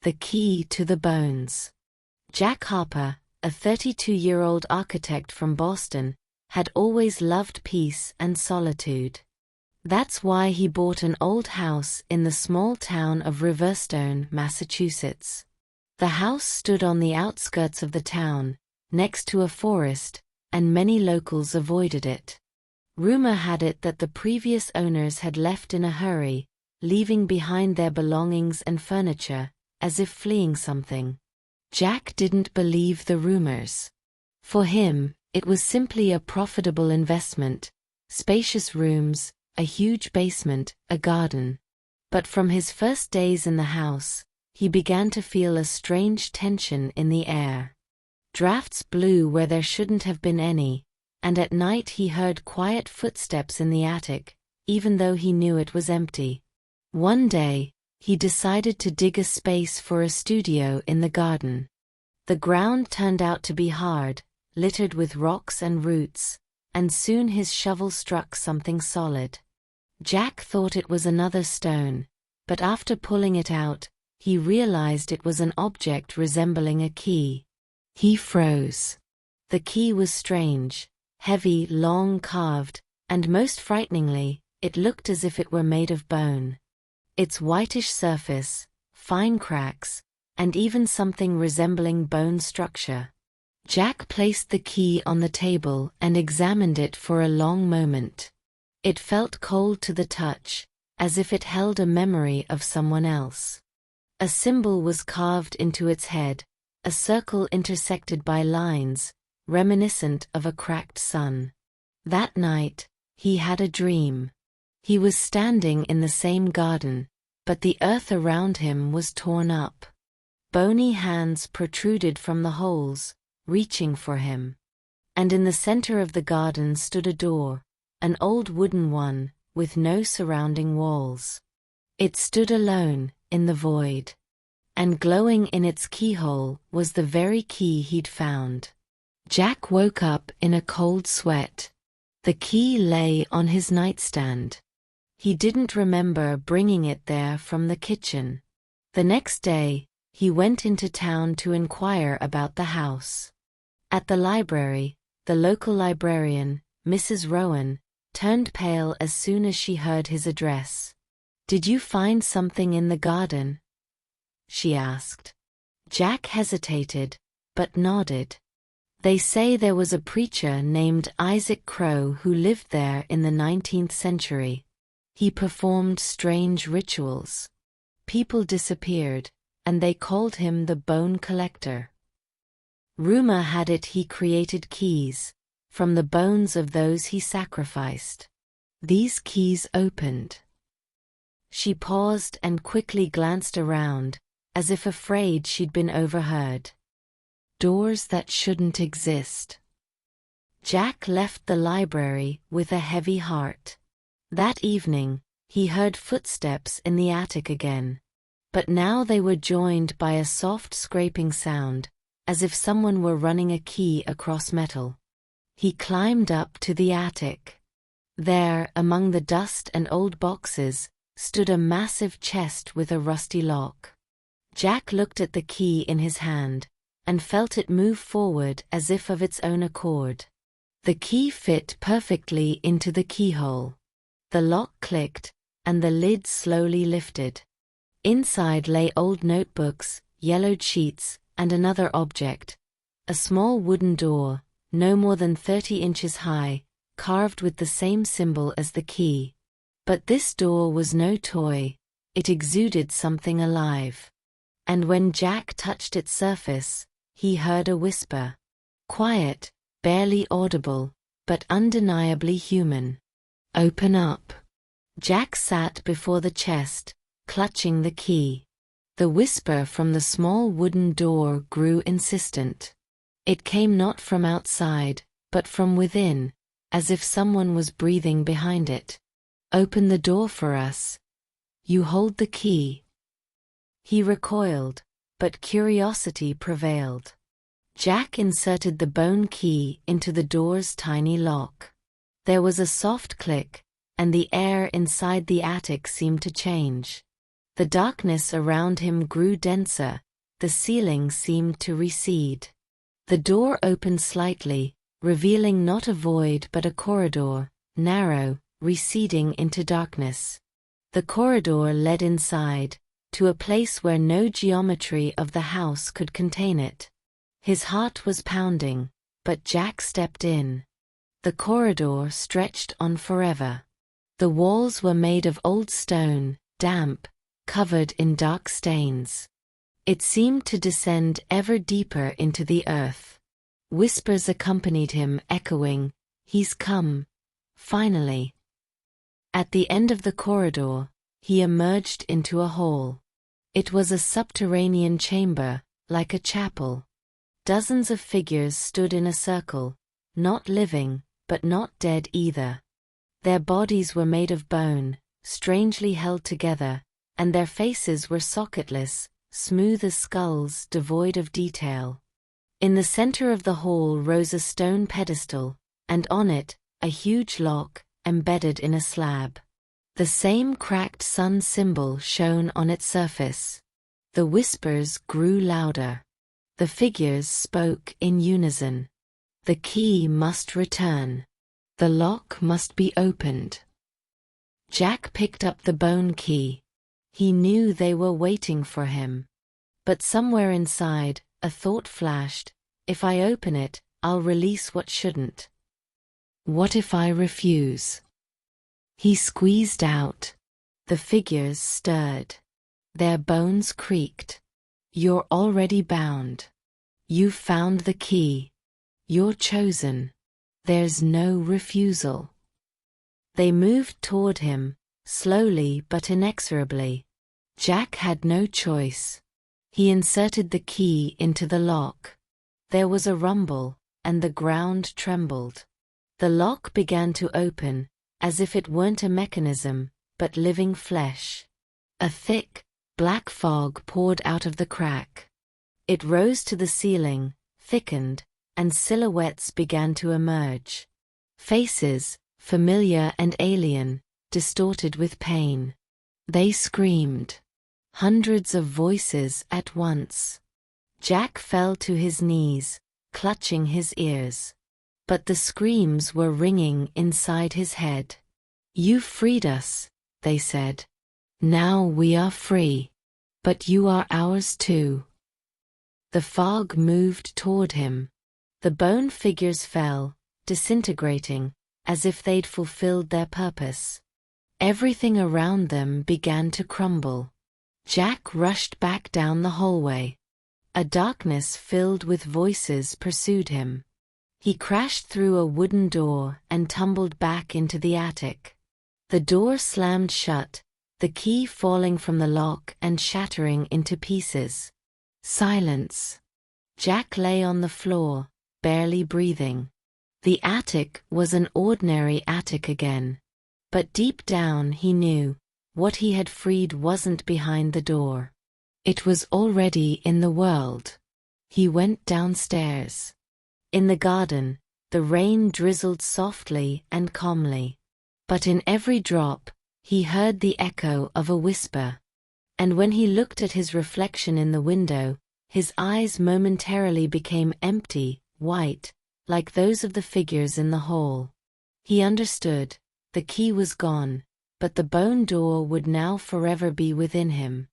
The Key to the Bones. Jack Harper, a 32-year-old architect from Boston, had always loved peace and solitude. That's why he bought an old house in the small town of Riverstone, Massachusetts. The house stood on the outskirts of the town, next to a forest, and many locals avoided it. Rumor had it that the previous owners had left in a hurry, leaving behind their belongings and furniture, as if fleeing something. Jack didn't believe the rumors. For him, it was simply a profitable investment: spacious rooms, a huge basement, a garden. But from his first days in the house, he began to feel a strange tension in the air. Drafts blew where there shouldn't have been any, and at night he heard quiet footsteps in the attic, even though he knew it was empty. One day, he decided to dig a space for a studio in the garden. The ground turned out to be hard, littered with rocks and roots, and soon his shovel struck something solid. Jack thought it was another stone, but after pulling it out, he realized it was an object resembling a key. He froze. The key was strange, heavy, long, carved, and most frighteningly, it looked as if it were made of bone. Its whitish surface, fine cracks, and even something resembling bone structure. Jack placed the key on the table and examined it for a long moment. It felt cold to the touch, as if it held a memory of someone else. A symbol was carved into its head, a circle intersected by lines, reminiscent of a cracked sun. That night, he had a dream. He was standing in the same garden, but the earth around him was torn up. Bony hands protruded from the holes, reaching for him. And in the center of the garden stood a door, an old wooden one, with no surrounding walls. It stood alone, in the void. And glowing in its keyhole was the very key he'd found. Jack woke up in a cold sweat. The key lay on his nightstand. He didn't remember bringing it there from the kitchen. The next day, he went into town to inquire about the house. At the library, the local librarian, Mrs. Rowan, turned pale as soon as she heard his address. "Did you find something in the garden?" she asked. Jack hesitated, but nodded. "They say there was a preacher named Isaac Crow who lived there in the 19th century. He performed strange rituals. People disappeared, and they called him the Bone Collector. Rumor had it he created keys, from the bones of those he sacrificed. These keys opened." She paused and quickly glanced around, as if afraid she'd been overheard. Doors that shouldn't exist. Jack left the library with a heavy heart. That evening, he heard footsteps in the attic again. But now they were joined by a soft scraping sound, as if someone were running a key across metal. He climbed up to the attic. There, among the dust and old boxes, stood a massive chest with a rusty lock. Jack looked at the key in his hand, and felt it move forward as if of its own accord. The key fit perfectly into the keyhole. The lock clicked, and the lid slowly lifted. Inside lay old notebooks, yellowed sheets, and another object. A small wooden door, no more than 30 inches high, carved with the same symbol as the key. But this door was no toy, it exuded something alive. And when Jack touched its surface, he heard a whisper. Quiet, barely audible, but undeniably human. "Open up." Jack sat before the chest, clutching the key. The whisper from the small wooden door grew insistent. It came not from outside, but from within, as if someone was breathing behind it. "Open the door for us. You hold the key." He recoiled, but curiosity prevailed. Jack inserted the bone key into the door's tiny lock. There was a soft click, and the air inside the attic seemed to change. The darkness around him grew denser, the ceiling seemed to recede. The door opened slightly, revealing not a void but a corridor, narrow, receding into darkness. The corridor led inside, to a place where no geometry of the house could contain it. His heart was pounding, but Jack stepped in. The corridor stretched on forever. The walls were made of old stone, damp, covered in dark stains. It seemed to descend ever deeper into the earth. Whispers accompanied him, echoing, "He's come, finally." At the end of the corridor, he emerged into a hall. It was a subterranean chamber, like a chapel. Dozens of figures stood in a circle, not living, but not dead either. Their bodies were made of bone, strangely held together, and their faces were socketless, smooth as skulls devoid of detail. In the center of the hall rose a stone pedestal, and on it, a huge lock, embedded in a slab. The same cracked sun symbol shone on its surface. The whispers grew louder. The figures spoke in unison. The key must return. The lock must be opened. Jack picked up the bone key. He knew they were waiting for him. But somewhere inside, a thought flashed: if I open it, I'll release what shouldn't. What if I refuse? He squeezed out. The figures stirred. Their bones creaked. You're already bound. You've found the key. You're chosen. There's no refusal. They moved toward him, slowly but inexorably. Jack had no choice. He inserted the key into the lock. There was a rumble, and the ground trembled. The lock began to open, as if it weren't a mechanism, but living flesh. A thick, black fog poured out of the crack. It rose to the ceiling, thickened, and silhouettes began to emerge. Faces, familiar and alien, distorted with pain. They screamed. Hundreds of voices at once. Jack fell to his knees, clutching his ears. But the screams were ringing inside his head. "You freed us," they said. "Now we are free. But you are ours too." The fog moved toward him. The bone figures fell, disintegrating, as if they'd fulfilled their purpose. Everything around them began to crumble. Jack rushed back down the hallway. A darkness filled with voices pursued him. He crashed through a wooden door and tumbled back into the attic. The door slammed shut, the key falling from the lock and shattering into pieces. Silence. Jack lay on the floor, barely breathing. The attic was an ordinary attic again. But deep down he knew, what he had freed wasn't behind the door. It was already in the world. He went downstairs. In the garden, the rain drizzled softly and calmly. But in every drop, he heard the echo of a whisper. And when he looked at his reflection in the window, his eyes momentarily became empty, white, like those of the figures in the hall. He understood. The key was gone, but the bone door would now forever be within him.